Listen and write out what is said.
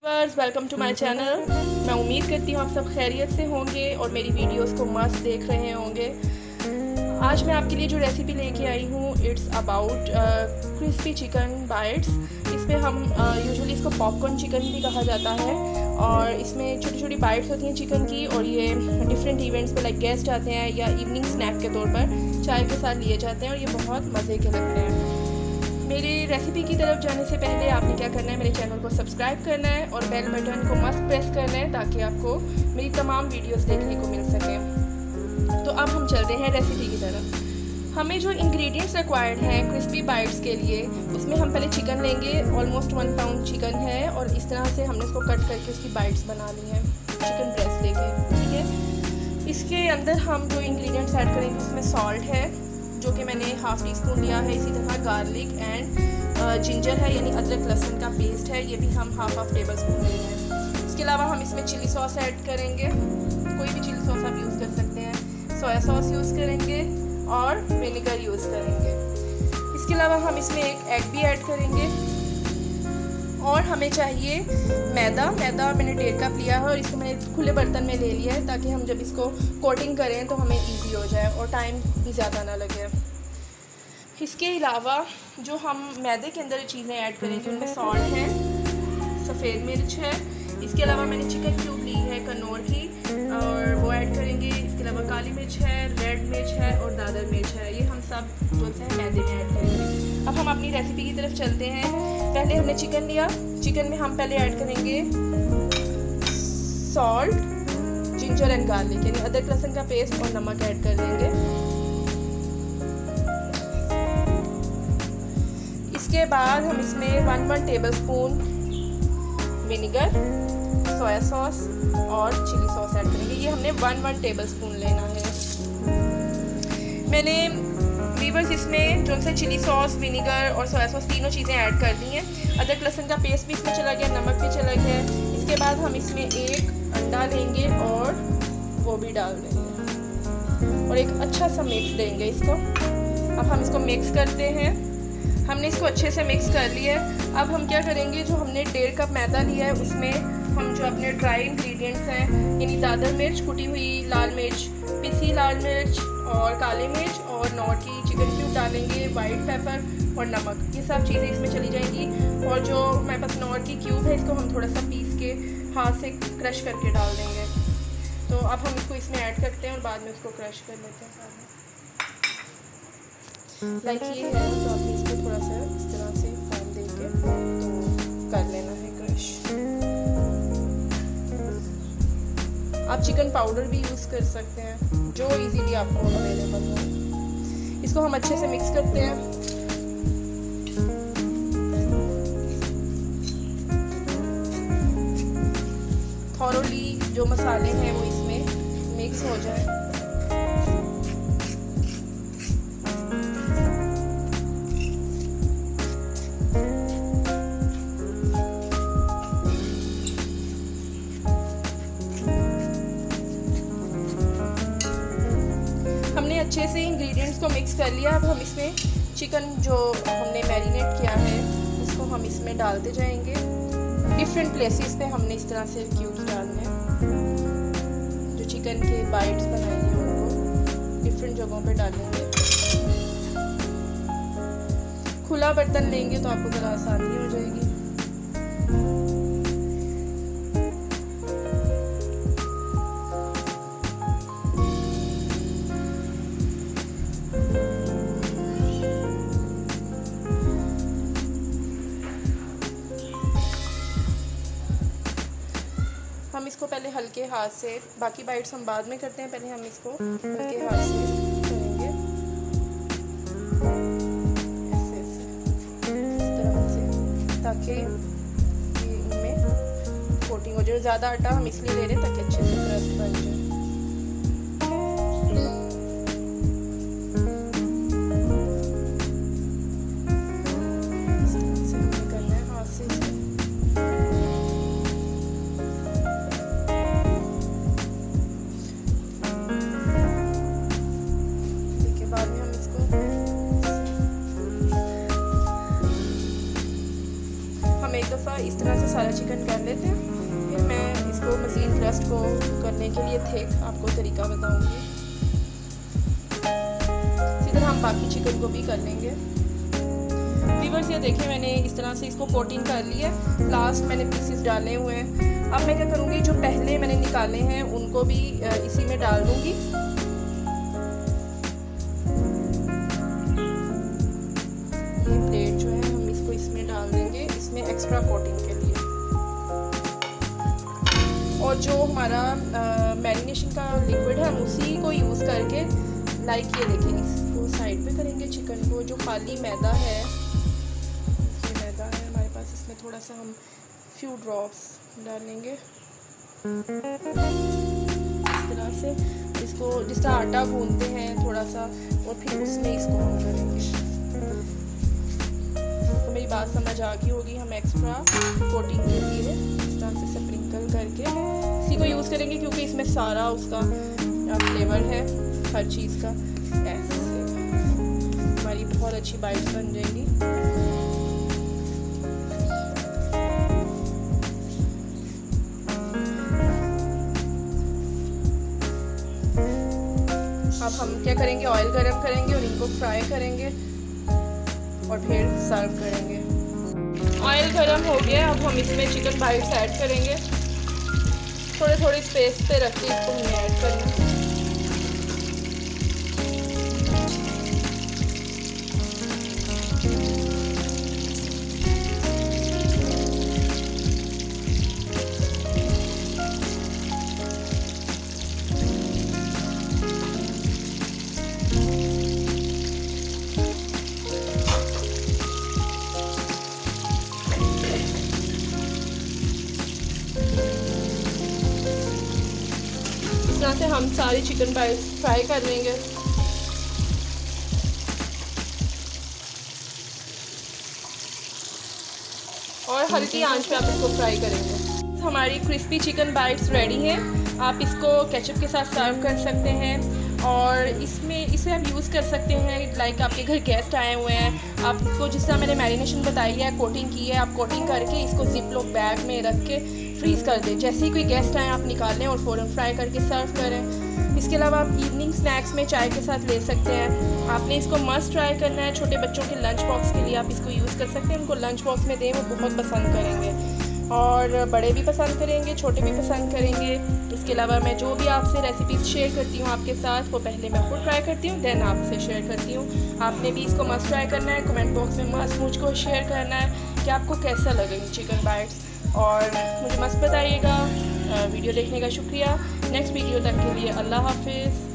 Welcome to my channel. मैं उम्मीद करती हूँ आप सब खैरियत से होंगे और मेरी वीडियोस को मस्त देख रहे होंगे। आज मैं आपके लिए जो रेसिपी लेके आई हूँ it's about crispy chicken bytes. इसमें हम यूजुअली इसको पॉपकॉर्न चिकन भी कहा जाता है और इसमें छोटी छोटी बाइट्स होती हैं चिकन की और ये डिफरेंट इवेंट्स पे लाइक गेस्ट आते हैं या इवनिंग स्नैक के तौर पर चाय के साथ लिए जाते हैं और ये बहुत मज़े के लगते हैं। मेरी रेसिपी की तरफ जाने से पहले आपने क्या करना है, मेरे चैनल को सब्सक्राइब करना है और बेल बटन को मस्त प्रेस करना है ताकि आपको मेरी तमाम वीडियोस देखने को मिल सके। तो अब हम चलते हैं रेसिपी की तरफ। हमें जो इंग्रेडिएंट्स रिक्वायर्ड हैं क्रिस्पी बाइट्स के लिए, उसमें हम पहले चिकन लेंगे। ऑलमोस्ट 1 पाउंड चिकन है और इस तरह से हमने इसको कट करके उसकी बाइट्स बना ली हैं चिकन ब्रेस्ट लेके, ठीक है। इसके अंदर हम जो इंग्रेडिएंट्स ऐड करेंगे उसमें सॉल्ट है जो कि मैंने हाफ़ टी स्पून लिया है। इसी तरह गार्लिक एंड जिंजर है यानी अदरक लहसुन का पेस्ट है, ये भी हम हाफ टेबल स्पून ले रहे हैं। इसके अलावा हम इसमें चिली सॉस ऐड करेंगे, कोई भी चिली सॉस आप यूज़ कर सकते हैं। सोया सॉस यूज़ करेंगे और विनेगर यूज़ करेंगे। इसके अलावा हम इसमें एक एग भी ऐड करेंगे और हमें चाहिए मैदा मैंने 1.5 कप लिया है और इसको मैंने खुले बर्तन में ले लिया है ताकि हम जब इसको कोटिंग करें तो हमें इजी हो जाए और टाइम भी ज़्यादा ना लगे। इसके अलावा जो हम मैदे के अंदर चीज़ें ऐड करेंगे उनमें सॉल्ट है, सफ़ेद मिर्च है, इसके अलावा मैंने चिकन क्यूब ली है कनौर की और वो ऐड करेंगे। इसके अलावा काली मिर्च है, रेड मिर्च है और दादर मिर्च है, ये हम सब जो है मैदे में ऐड करेंगे। अब हम अपनी रेसिपी की तरफ चलते हैं। पहले हमने चिकन लिया, चिकन में हम पहले ऐड करेंगे सॉल्ट, जिंजर एंड गार्लिक यानी अदरक लहसुन का पेस्ट और नमक ऐड कर देंगे। इसके बाद हम इसमें 1 table spoon vinegar, soya sauce और चिली सॉस ऐड करेंगे। ये हमने 1 टेबल स्पून लेना है। मैंने वीवर्स इसमें जो से चिली सॉस, विनेगर और सोया सॉस तीनों चीज़ें ऐड कर दी हैं। अदरक लहसुन का पेस्ट भी इसमें चला गया, नमक भी चला गया। इसके बाद हम इसमें एक अंडा लेंगे और वो भी डाल देंगे और एक अच्छा सा मिक्स देंगे इसको। अब हम इसको मिक्स करते हैं। हमने इसको अच्छे से मिक्स कर लिया है। अब हम क्या करेंगे, जो हमने 1.5 कप मैदा लिया है उसमें हम जो अपने ड्राई इंग्रेडिएंट्स हैं यानी दादर मिर्च, कुटी हुई लाल मिर्च, पिसी लाल मिर्च और काली मिर्च और नौर की चिकन क्यूब डालेंगे, वाइट पेपर और नमक, ये सब चीज़ें इसमें चली जाएंगी। और जो हमारे पास नौर की क्यूब है इसको हम थोड़ा सा पीस के हाथ से क्रश करके डाल देंगे। तो अब हम इसको इसमें ऐड करते हैं और बाद में उसको क्रश कर लेते हैं साथ में। लाइक ये है तो आपने इसको थोड़ा सा इस तरह से फॉर्म देके तो कर लेना है क्रश। आप चिकन पाउडर भी यूज़ कर सकते हैं जो इजीली आपको अवेलेबल हो। इसको हम अच्छे से मिक्स करते हैं। थॉरोली जो मसाले हैं वो इसमें मिक्स हो जाए। हमने अच्छे से इंग्रेडिएंट्स को मिक्स कर लिया। अब हम इसमें चिकन जो हमने मैरिनेट किया है उसको हम इसमें डालते जाएंगे। डिफरेंट प्लेसेस पे हमने इस तरह से क्यूब्स डालने हैं। जो चिकन के बाइट्स बनाए हैं उनको डिफरेंट जगहों पे डालेंगे। खुला बर्तन लेंगे तो आपको ज़रा आसानी हो जाएगी। हम इसको पहले हल्के हाथ से, बाकी बाइट्स हम बाद में करते हैं, पहले हम इसको हल्के हाथ से करेंगे ऐसे इस तरह से ताकि ये इनमें कोटिंग हो जाए। ज़्यादा आटा हम इसलिए ले रहे हैं ताकि अच्छे से क्रस्ट बन जाए। हम एक दफ़ा इस तरह से सारा चिकन कर लेते हैं। क्रस्ट को करने के लिए थिक आपको तरीका बताऊंगी। इसी तरह हम बाकी चिकन को भी कर लेंगे। व्यूअर्स, ये देखें मैंने इस तरह से इसको कोटिंग कर लिया। लास्ट मैंने पीसेस डाले हुए हैं। अब मैं क्या करूँगी, जो पहले मैंने निकाले हैं उनको भी इसी में डाल दूँगी। ये प्लेट जो है हम इसको इसमें डाल देंगे, इसमें एक्स्ट्रा कोटिंग के लिए। और जो हमारा मैरिनेशन का लिक्विड है हम उसी को यूज़ करके, लाइक ये देखिए, इसको साइड पे करेंगे चिकन को। जो खाली मैदा है, ये मैदा है हमारे पास, इसमें थोड़ा सा हम फ्यू ड्रॉप्स डालेंगे इस तरह से। इसको जिस तरह आटा गूंदते हैं थोड़ा सा, और फिर उसमें इसको हम करेंगे। तो मेरी बात समझ आ गई होगी। हम एक्स्ट्रा कोटिंग के लिए इस तरह से स्प्रिंकल करके इसी को यूज़ करेंगे, क्योंकि इसमें सारा उसका फ्लेवर है हर चीज़ का। ऐसे हमारी बहुत अच्छी बाइट्स बन जाएगी। अब हम क्या करेंगे, ऑयल गरम करेंगे और इनको फ्राई करेंगे और फिर सर्व करेंगे। ऑयल गरम हो गया। अब हम इसमें चिकन बाइट्स ऐड करेंगे। थोड़े थोड़े स्पेस पे रख के इसको हमें ऐड करना है। इस तरह से हम सारी चिकन बाइट्स फ्राई कर लेंगे। और हल्की आंच पे आप इसको फ्राई करेंगे। हमारी क्रिस्पी चिकन बाइट्स रेडी हैं। आप इसको केचप के साथ सर्व कर सकते हैं और इसे आप यूज़ कर सकते हैं। लाइक आपके घर गेस्ट आए हुए हैं, आपको जिस तरह मैंने मैरिनेशन बताई है, कोटिंग की है, आप कोटिंग करके इसको जिपलॉक बैग में रख के फ्रीज़ कर दें। जैसे ही कोई गेस्ट आए आप निकाल लें और फ़ौरन फ्राई करके सर्व करें। इसके अलावा आप इवनिंग स्नैक्स में चाय के साथ ले सकते हैं। आपने इसको मस्ट ट्राई करना है। छोटे बच्चों के लंच बॉक्स के लिए आप इसको यूज़ कर सकते हैं। उनको लंच बॉक्स में दें, वो बहुत पसंद करेंगे और बड़े भी पसंद करेंगे, छोटे भी पसंद करेंगे। इसके अलावा मैं जो भी आपसे रेसिपीज़ शेयर करती हूँ आपके साथ, वो पहले मैं खुद ट्राई करती हूँ, देन आपसे शेयर करती हूँ। आपने भी इसको मस्ट ट्राई करना है। कमेंट बॉक्स में मस्त मुझको शेयर करना है कि आपको कैसा लगेगी चिकन बाइट्स, और मुझे मस्त बताइएगा। वीडियो देखने का शुक्रिया। नेक्स्ट वीडियो तक के लिए अल्लाह हाफिज़।